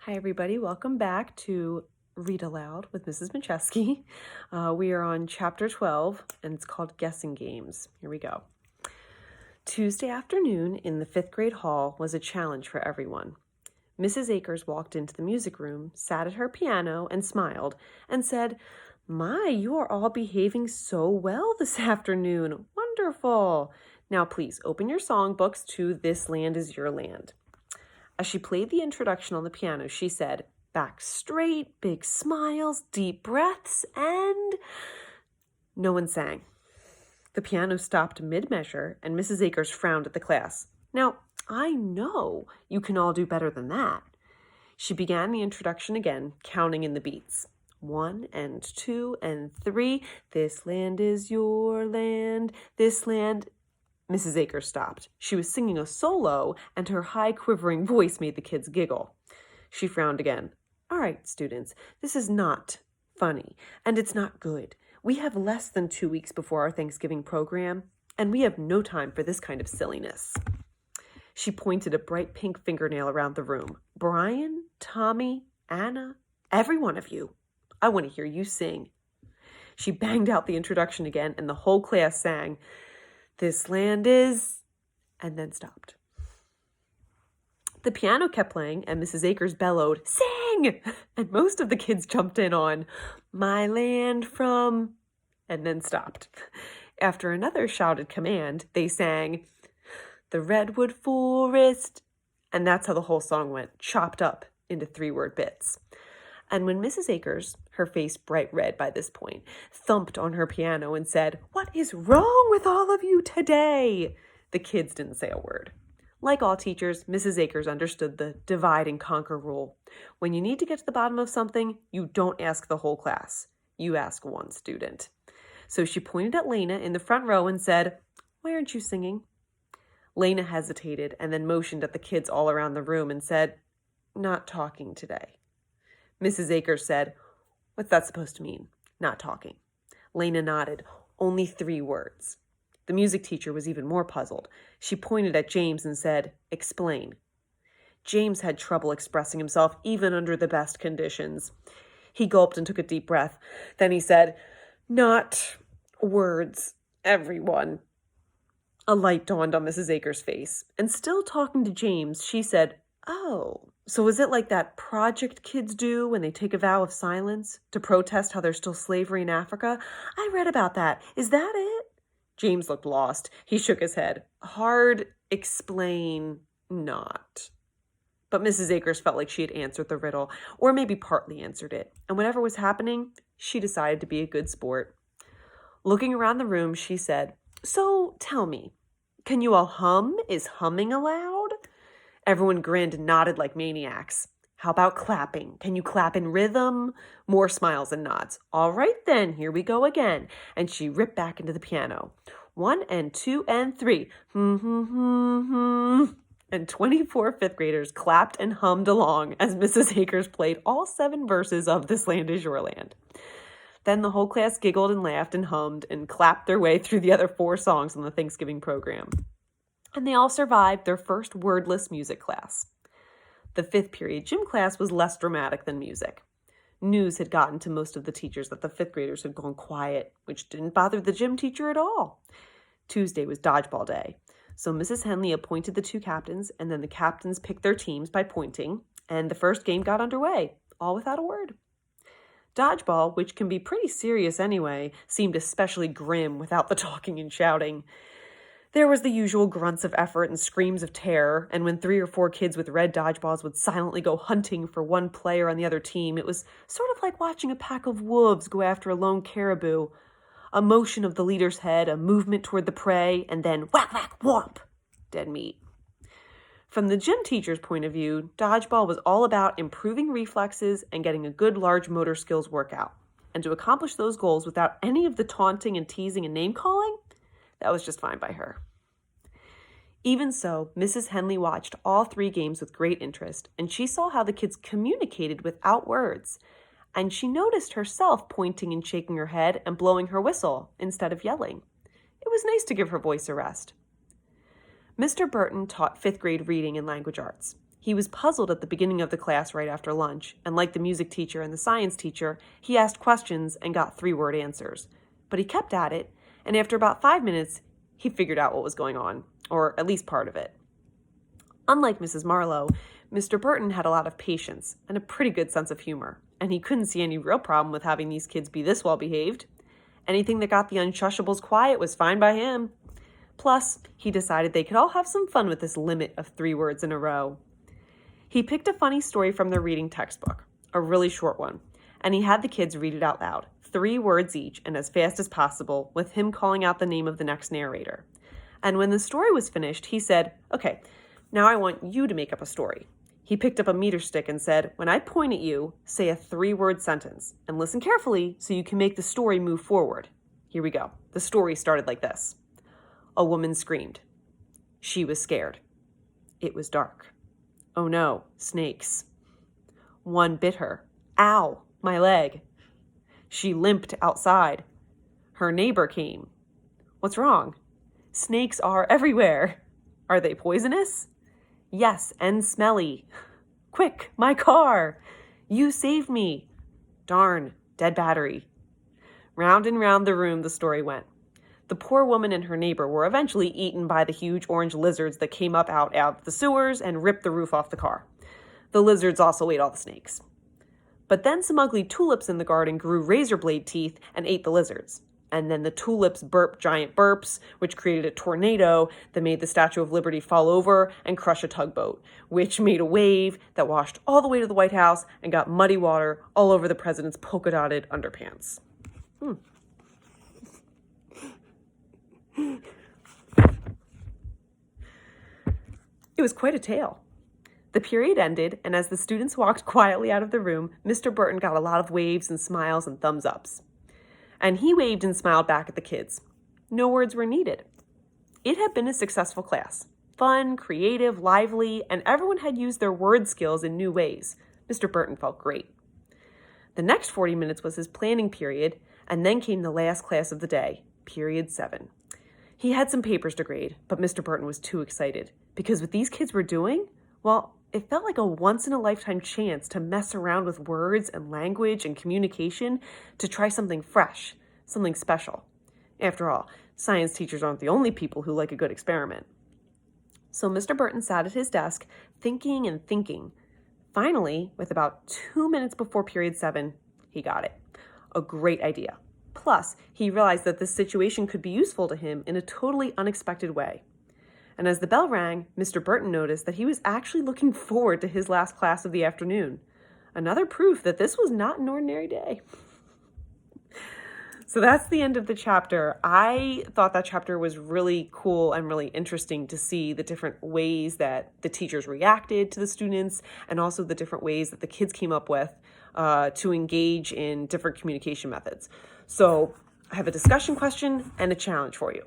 Hi, everybody. Welcome back to Read Aloud with Mrs. Macheski. We are on Chapter 12, and it's called Guessing Games. Here we go. Tuesday afternoon in the 5th grade hall was a challenge for everyone. Mrs. Akers walked into the music room, sat at her piano, and smiled, and said, "My, you are all behaving so well this afternoon. Wonderful. Now please open your songbooks to This Land Is Your Land." As she played the introduction on the piano, she said, "Back straight, big smiles, deep breaths, and..." No one sang. The piano stopped mid-measure, and Mrs. Akers frowned at the class. "Now, I know you can all do better than that." She began the introduction again, counting in the beats. 1 and 2 and 3. This land is your land. This land... Mrs. Akers stopped. She was singing a solo, and her high, quivering voice made the kids giggle. She frowned again. "All right, students, this is not funny, and it's not good. We have less than 2 weeks before our Thanksgiving program, and we have no time for this kind of silliness." She pointed a bright pink fingernail around the room. "Brian, Tommy, Anna, every one of you. I want to hear you sing." She banged out the introduction again, and the whole class sang, "This land is..." and then stopped. The piano kept playing, and Mrs. Akers bellowed, "Sing!" And most of the kids jumped in on, "My land from..." and then stopped. After another shouted command, they sang, "The redwood forest..." and that's how the whole song went, chopped up into 3-word bits. And when Mrs. Akers, her face bright red by this point, thumped on her piano and said, "What is wrong with all of you today?" the kids didn't say a word. Like all teachers, Mrs. Akers understood the divide and conquer rule. When you need to get to the bottom of something, you don't ask the whole class. You ask one student. So she pointed at Lena in the front row and said, "Why aren't you singing?" Lena hesitated and then motioned at the kids all around the room and said, "Not talking today." Mrs. Akers said, "What's that supposed to mean? Not talking?" Lena nodded. "Only 3 words." The music teacher was even more puzzled. She pointed at James and said, "Explain." James had trouble expressing himself even under the best conditions. He gulped and took a deep breath. Then he said, "Not words, everyone." A light dawned on Mrs. Akers' face, and still talking to James, she said, "Oh, so is it like that project kids do when they take a vow of silence to protest how there's still slavery in Africa? I read about that. Is that it?" James looked lost. He shook his head. "Hard, explain, not." But Mrs. Akers felt like she had answered the riddle, or maybe partly answered it, and whatever was happening, she decided to be a good sport. Looking around the room, she said, "So tell me, can you all hum? Is humming allowed?" Everyone grinned and nodded like maniacs. "How about clapping? Can you clap in rhythm?" More smiles and nods. "All right then, here we go again." And she ripped back into the piano. 1 and 2 and 3. And 24 5th graders clapped and hummed along as Mrs. Akers played all 7 verses of This Land Is Your Land. Then the whole class giggled and laughed and hummed and clapped their way through the other 4 songs on the Thanksgiving program. And they all survived their first wordless music class. The 5th period gym class was less dramatic than music. News had gotten to most of the teachers that the 5th graders had gone quiet, which didn't bother the gym teacher at all. Tuesday was dodgeball day, so Mrs. Henley appointed the 2 captains, and then the captains picked their teams by pointing, and the first game got underway, all without a word. Dodgeball, which can be pretty serious anyway, seemed especially grim without the talking and shouting. There was the usual grunts of effort and screams of terror, and when 3 or 4 kids with red dodgeballs would silently go hunting for one player on the other team, it was sort of like watching a pack of wolves go after a lone caribou. A motion of the leader's head, a movement toward the prey, and then whack, whack, whomp, dead meat. From the gym teacher's point of view, dodgeball was all about improving reflexes and getting a good large motor skills workout. And to accomplish those goals without any of the taunting and teasing and name-calling, that was just fine by her. Even so, Mrs. Henley watched all 3 games with great interest, and she saw how the kids communicated without words. And she noticed herself pointing and shaking her head and blowing her whistle instead of yelling. It was nice to give her voice a rest. Mr. Burton taught 5th grade reading and language arts. He was puzzled at the beginning of the class right after lunch, and like the music teacher and the science teacher, he asked questions and got 3-word answers. But he kept at it, and after about 5 minutes, he figured out what was going on, or at least part of it. Unlike Mrs. Marlowe, Mr. Burton had a lot of patience and a pretty good sense of humor, and he couldn't see any real problem with having these kids be this well behaved. Anything that got the unshushables quiet was fine by him. Plus, he decided they could all have some fun with this limit of 3 words in a row. He picked a funny story from the reading textbook, a really short one, and he had the kids read it out loud, 3 words each and as fast as possible, with him calling out the name of the next narrator. And when the story was finished, he said, "Okay, now I want you to make up a story." He picked up a meter stick and said, "When I point at you, say a 3-word sentence, and listen carefully so you can make the story move forward." Here we go. The story started like this. A woman screamed. She was scared. It was dark. Oh no, snakes. One bit her. Ow, my leg. She limped outside. Her neighbor came. What's wrong? Snakes are everywhere. Are they poisonous? Yes, and smelly. Quick, my car. You saved me. Darn, dead battery. Round and round the room the story went. The poor woman and her neighbor were eventually eaten by the huge orange lizards that came up out of the sewers and ripped the roof off the car. The lizards also ate all the snakes. But then some ugly tulips in the garden grew razor blade teeth and ate the lizards. And then the tulips burped giant burps, which created a tornado that made the Statue of Liberty fall over and crush a tugboat, which made a wave that washed all the way to the White House and got muddy water all over the president's polka-dotted underpants. It was quite a tale. The period ended, and as the students walked quietly out of the room, Mr. Burton got a lot of waves and smiles and thumbs ups. And he waved and smiled back at the kids. No words were needed. It had been a successful class. Fun, creative, lively, and everyone had used their word skills in new ways. Mr. Burton felt great. The next 40 minutes was his planning period, and then came the last class of the day, period 7. He had some papers to grade, but Mr. Burton was too excited, because what these kids were doing, well, it felt like a once-in-a-lifetime chance to mess around with words and language and communication to try something fresh, something special. After all, science teachers aren't the only people who like a good experiment. So Mr. Burton sat at his desk, thinking and thinking. Finally, with about 2 minutes before period 7, he got it. A great idea. Plus, he realized that this situation could be useful to him in a totally unexpected way. And as the bell rang, Mr. Burton noticed that he was actually looking forward to his last class of the afternoon. Another proof that this was not an ordinary day. So that's the end of the chapter. I thought that chapter was really cool and really interesting to see the different ways that the teachers reacted to the students and also the different ways that the kids came up with to engage in different communication methods. So I have a discussion question and a challenge for you.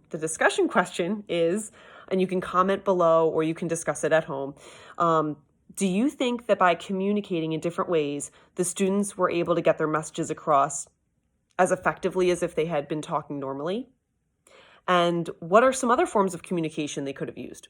The discussion question is, and you can comment below or you can discuss it at home, do you think that by communicating in different ways, the students were able to get their messages across as effectively as if they had been talking normally? And what are some other forms of communication they could have used?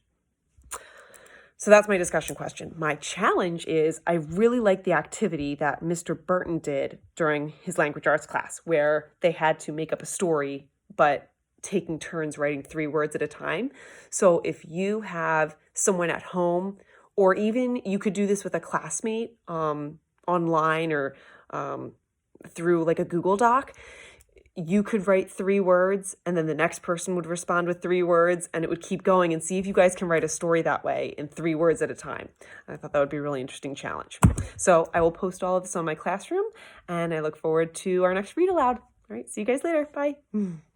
So that's my discussion question. My challenge is I really like the activity that Mr. Burton did during his language arts class, where they had to make up a story, but taking turns writing 3 words at a time. So if you have someone at home, or even you could do this with a classmate online or through like a Google Doc, you could write 3 words and then the next person would respond with 3 words and it would keep going, and see if you guys can write a story that way in 3 words at a time. I thought that would be a really interesting challenge. So I will post all of this on my classroom and I look forward to our next read aloud. All right, see you guys later. Bye.